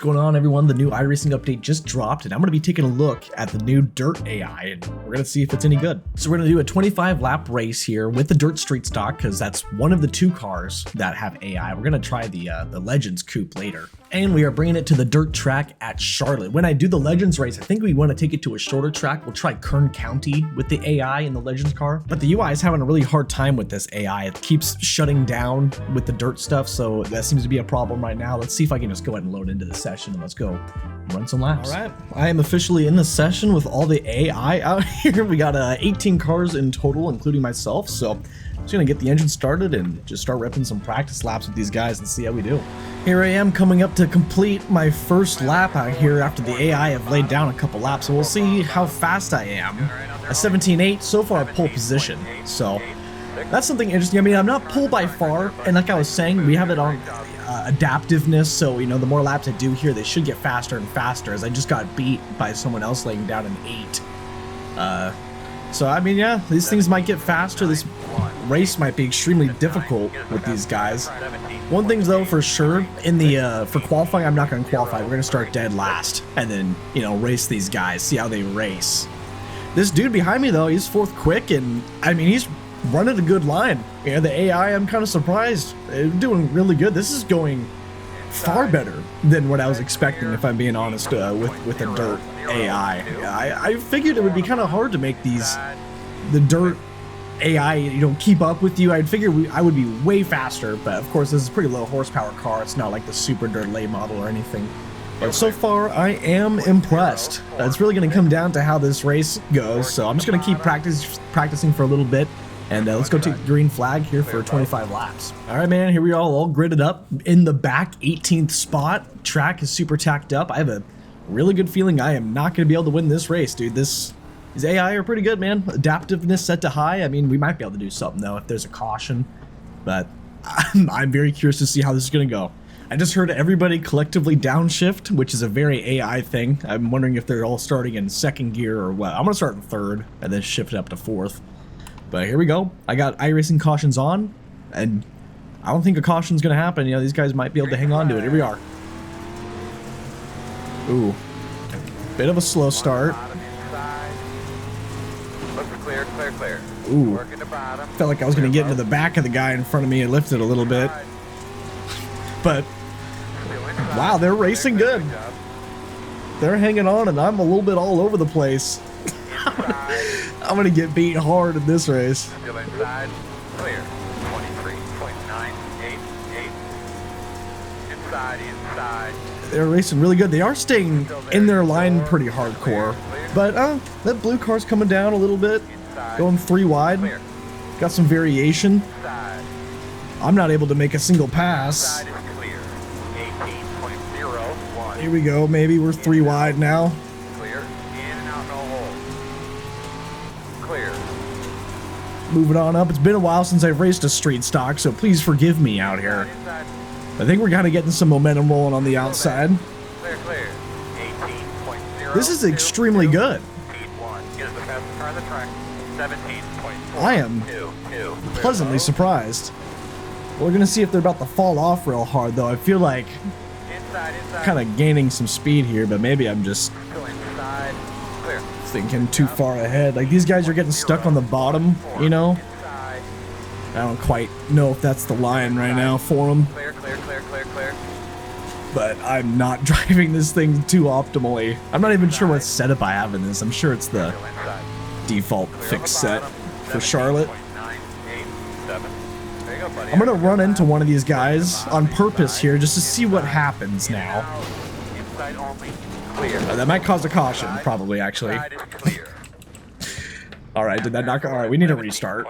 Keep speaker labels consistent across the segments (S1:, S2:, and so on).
S1: going on, everyone? The new iRacing update just dropped, and I'm going to be taking a look at the new Dirt AI, and we're going to see if it's any good. So we're going to do a 25-lap race here with the Dirt Street stock, because that's one of the two cars that have AI. We're going to try the Legends Coupe later. And we are bringing it to the dirt track at Charlotte. When I do the Legends race, I think we want to take it to a shorter track. We'll try Kern County with the AI in the Legends car. But the UI is having a really hard time with this AI. It keeps shutting down with the dirt stuff, so that seems to be a problem right now. Let's see if I can just go ahead and load into the session, and let's go run some laps. All right, I am officially in the session with all the AI out here. We got 18 cars in total, including myself, so I'm just gonna get the engine started and just start repping some practice laps with these guys and see how we do. Here I am coming up to complete my first lap out here after the AI have laid down a couple laps, so we'll see how fast I am. A 17.8, so far pole position, so that's something interesting. I mean, I'm not pole by far, and like I was saying, we have it on adaptiveness, so you know, the more laps I do here, they should get faster and faster, as I just got beat by someone else laying down an 8. So I mean, yeah, these things might get faster. This race might be extremely difficult with these guys. One thing though, for sure, in the for qualifying, I'm not going to qualify. We're going to start dead last, and then, you know, race these guys, see how they race. This dude behind me though, he's fourth quick, and I mean, he's running a good line. Yeah, the AI, I'm kind of surprised. They're doing really good. This is going far better than what I was expecting, if I'm being honest, with the Dirt AI. I figured it would be kind of hard to make the Dirt AI, you know, keep up with you. I'd figure I would be way faster, but of course this is a pretty low horsepower car. It's not like the Super Dirt late model or anything. But so far, I am impressed. It's really going to come down to how this race goes, so I'm just going to keep practicing for a little bit. And let's go take the green flag here for 25 laps. All right, man, here we are all gridded up in the back 18th spot. Track is super tacked up. I have a really good feeling I am not going to be able to win this race, dude. These AI are pretty good, man. Adaptiveness set to high. I mean, we might be able to do something, though, if there's a caution. But I'm very curious to see how this is going to go. I just heard everybody collectively downshift, which is a very AI thing. I'm wondering if they're all starting in second gear or what. I'm going to start in third and then shift it up to fourth. But here we go. I got iRacing cautions on, and I don't think a caution's going to happen. You know, these guys might be able to hang on to it. Here we are. Ooh. Bit of a slow start. Ooh. Felt like I was going to get into the back of the guy in front of me and lift it a little bit. But, wow, they're racing good. They're hanging on, and I'm a little bit all over the place. I'm gonna get beat hard in this race.
S2: Still inside, clear. 23.988. Inside.
S1: They're racing really good. They are staying in their line pretty hardcore. But that blue car's coming down a little bit, going 3 wide. Got some variation. I'm not able to make a single pass. Here we go. Maybe we're 3 wide now. Moving on up. It's been a while since I've raced a street stock, so please forgive me out here. I think we're kind of getting some momentum rolling on the outside. This is extremely good. I am pleasantly surprised. We're going to see if they're about to fall off real hard, though. I feel like kind of gaining some speed here, but maybe I'm just thinking too far ahead. Like, these guys are getting stuck on the bottom, you know? I don't quite know if that's the line right now for them. But I'm not driving this thing too optimally. I'm not even sure what setup I have in this. I'm sure it's the default fixed set for Charlotte. I'm gonna run into one of these guys on purpose here just to see what happens now. That might cause a caution, probably, actually. Alright, did that knock? Alright, we need a restart.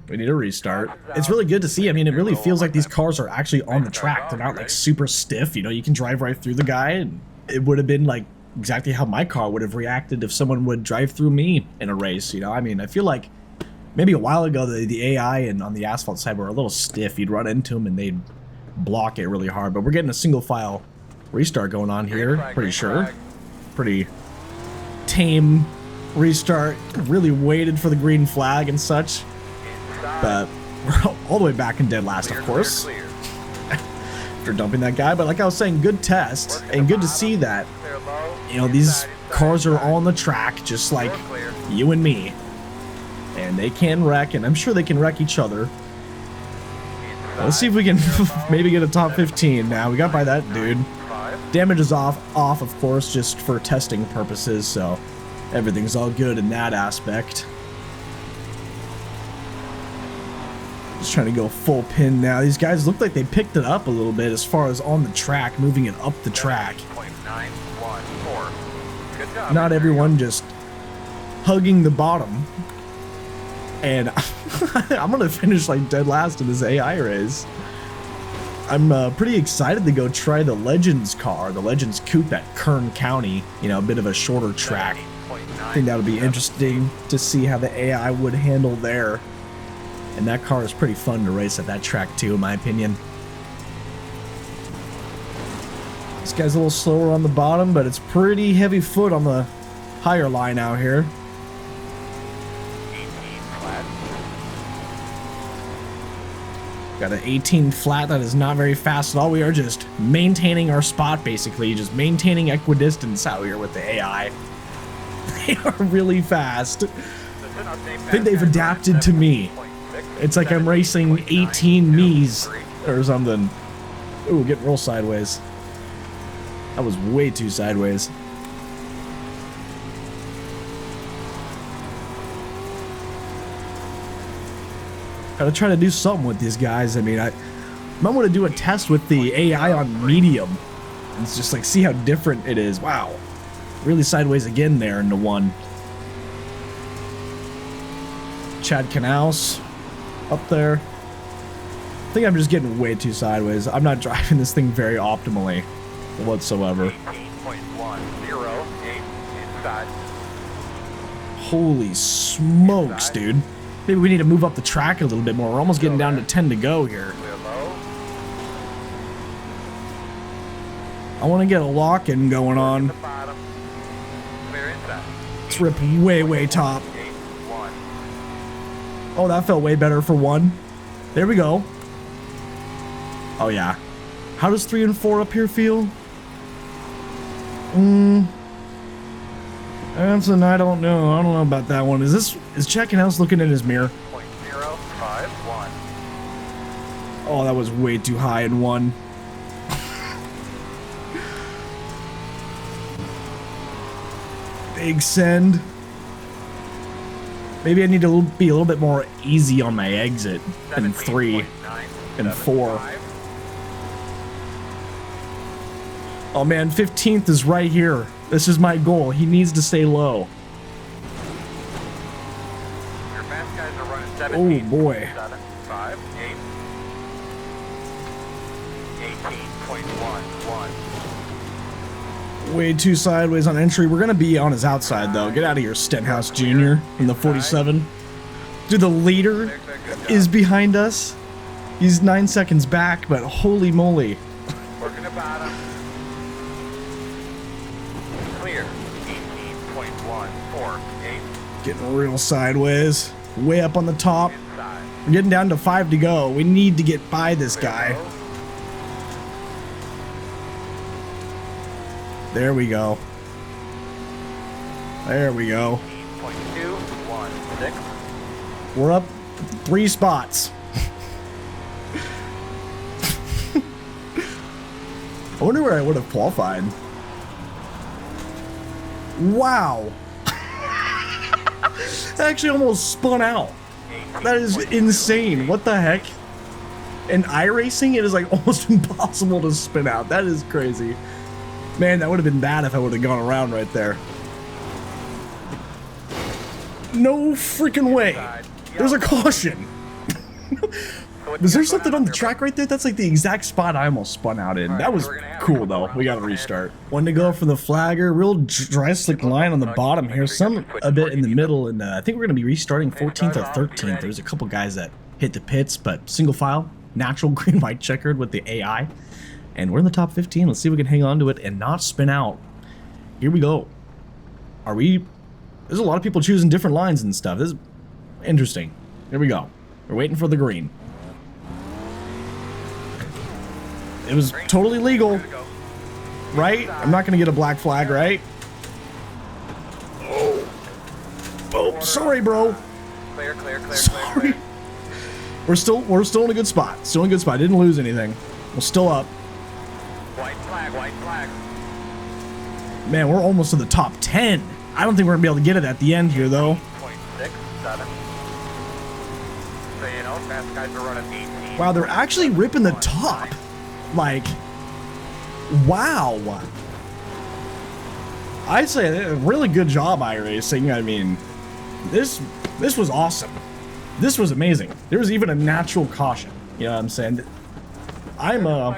S1: We need a restart. It's really good to see. I mean, it really feels like these cars are actually on the track. They're not, like, super stiff. You know, you can drive right through the guy, and it would have been, like, exactly how my car would have reacted if someone would drive through me in a race, you know? I mean, I feel like maybe a while ago, the AI and on the asphalt side were a little stiff. You'd run into them, and they'd block it really hard. But we're getting a single file restart going on here, pretty sure. Pretty tame restart. Really waited for the green flag and such. But we're all the way back in dead last, of course. after dumping that guy. But like I was saying, good test and good to see that, you know, these cars are all on the track just like you and me. And they can wreck, and I'm sure they can wreck each other. Let's see if we can maybe get a top 15 now. We got by that dude. Damage is off of course, just for testing purposes, so everything's all good in that aspect. Just trying to go full pin now. These guys look like they picked it up a little bit as far as on the track, moving it up the track. Not everyone just hugging the bottom. And I'm gonna finish like dead last in this AI race. I'm pretty excited to go try the Legends car, the Legends Coupe at Kern County. You know, a bit of a shorter track. I think that'll be interesting to see how the AI would handle there. And that car is pretty fun to race at that track too, in my opinion. This guy's a little slower on the bottom, but it's pretty heavy foot on the higher line out here. Got an 18 flat that is not very fast at all. We are just maintaining our spot, basically. Just maintaining equidistance out here with the AI. They are really fast. I think they've adapted to me. It's like I'm racing 18 me's or something. Ooh, getting real sideways. That was way too sideways. Gotta try to do something with these guys. I mean, I might want to do a test with the AI on medium. It's just like, see how different it is. Wow. Really sideways again there into one. Chad Canals up there. I think I'm just getting way too sideways. I'm not driving this thing very optimally whatsoever. Holy smokes, dude. Maybe we need to move up the track a little bit more. We're almost getting down to 10 to go here. I want to get a lock-in going on. Let's rip way top. Oh, that felt way better for one. There we go. Oh, yeah. How does 3 and 4 up here feel? That's an I don't know. I don't know about that one. Is Checking House looking in his mirror?
S2: 0.051.
S1: Oh, that was way too high in one. Big send. Maybe I need to be a little bit more easy on my exit than 3 and 4. Oh man, 15th is right here. This is my goal. He needs to stay low.
S2: Your fast guys are running 17.
S1: Oh boy.
S2: 7, 5, 8. 18.11.
S1: Way too sideways on entry. We're gonna be on his outside though. Get out of here, Stenhouse Jr. in the 47. Dude, the leader is behind us. He's 9 seconds back, but holy moly.
S2: Working the bottom. Clear. 18.148.
S1: Getting real sideways. Way up on the top.
S2: Inside.
S1: We're getting down to 5 to go. We need to get by this guy. There we go. There we go.
S2: 18.216.
S1: We're up 3 spots. I wonder where I would have qualified. Wow. That actually almost spun out. That is insane. What the heck? In iRacing, it is like almost impossible to spin out. That is crazy. Man, that would have been bad if I would have gone around right there. No freaking way. There's a caution. Was there something on the track right there? That's like the exact spot I almost spun out in. That was cool though. We gotta restart. One to go for the flagger. Real dry slick line on the bottom here. Some a bit in the middle, and I think we're gonna be restarting 14th or 13th. There's a couple guys that hit the pits, but single file, natural green white checkered with the AI. And we're in the top 15. Let's see if we can hang on to it and not spin out. Here we go. There's a lot of people choosing different lines and stuff. This is interesting. Here we go. We're waiting for the green. It was totally legal,
S2: Good to go.
S1: right? I'm not gonna get a black flag, right? Oh, sorry, bro.
S2: Clear, clear, clear,
S1: Sorry.
S2: clear, clear.
S1: We're still in a good spot. Still in a good spot. Didn't lose anything. We're still up.
S2: White flag, white flag.
S1: Man, we're almost to the top 10. I don't think we're gonna be able to get it at the end here, though.
S2: 0.67. So, you know, fast guys are running 18.
S1: Wow, they're actually ripping the top. Like, wow. I'd say a really good job, iRacing. I mean, this was awesome. This was amazing. There was even a natural caution. You know what I'm saying? I'm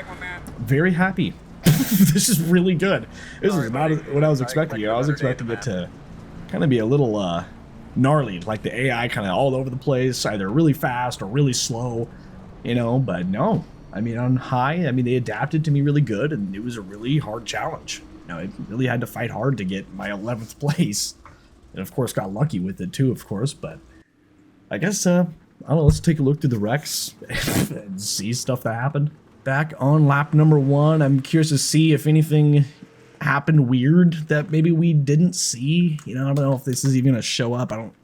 S1: very happy. This is really good. This is not what I was expecting. I was expecting it to kind of be a little gnarly, like the AI kind of all over the place, either really fast or really slow, you know, but no. I mean, on high, I mean, they adapted to me really good, and it was a really hard challenge. You know, I really had to fight hard to get my 11th place. And of course, got lucky with it too, of course, but I guess, I don't know, let's take a look through the wrecks and see stuff that happened. Back on lap number 1, I'm curious to see if anything happened weird that maybe we didn't see. You know, I don't know if this is even gonna show up. I don't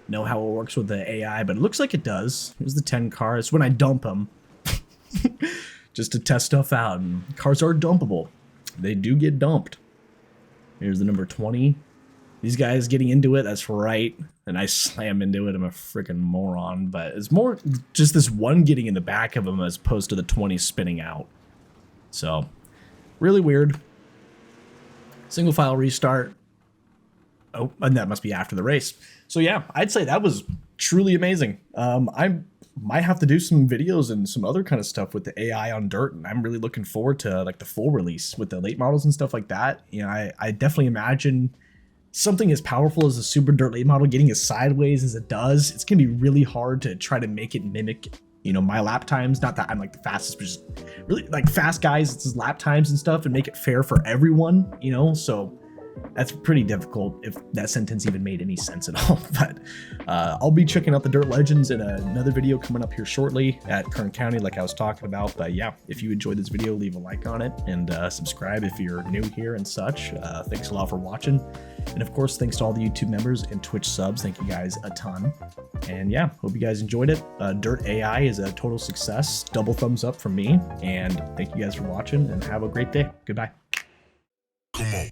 S1: know how it works with the AI, but it looks like it does. Here's the 10 car. It's when I dump them. Just to test stuff out, and cars are dumpable. They do get dumped. Here's the number 20. These guys getting into it, that's right. And I slam into it, I'm a freaking moron. But it's more just this one getting in the back of them as opposed to the 20 spinning out. So, really weird. Single file restart. Oh, and that must be after the race. So yeah, I'd say that was truly amazing. I might have to do some videos and some other kind of stuff with the AI on dirt, and I'm really looking forward to like the full release with the late models and stuff like that. You know, I definitely imagine something as powerful as a super dirt late model getting as sideways as it does. It's gonna be really hard to try to make it mimic, you know, my lap times. Not that I'm like the fastest, but just really like fast guys, it's his lap times and stuff, and make it fair for everyone, you know. So that's pretty difficult, if that sentence even made any sense at all. But I'll be checking out the Dirt Legends in another video coming up here shortly at Kern County, like I was talking about. But yeah, if you enjoyed this video, leave a like on it, and subscribe if you're new here and such. Thanks a lot for watching. And of course, thanks to all the YouTube members and Twitch subs. Thank you guys a ton. And yeah, hope you guys enjoyed it. Dirt AI is a total success. Double thumbs up from me. And thank you guys for watching, and have a great day. Goodbye.
S3: Come on.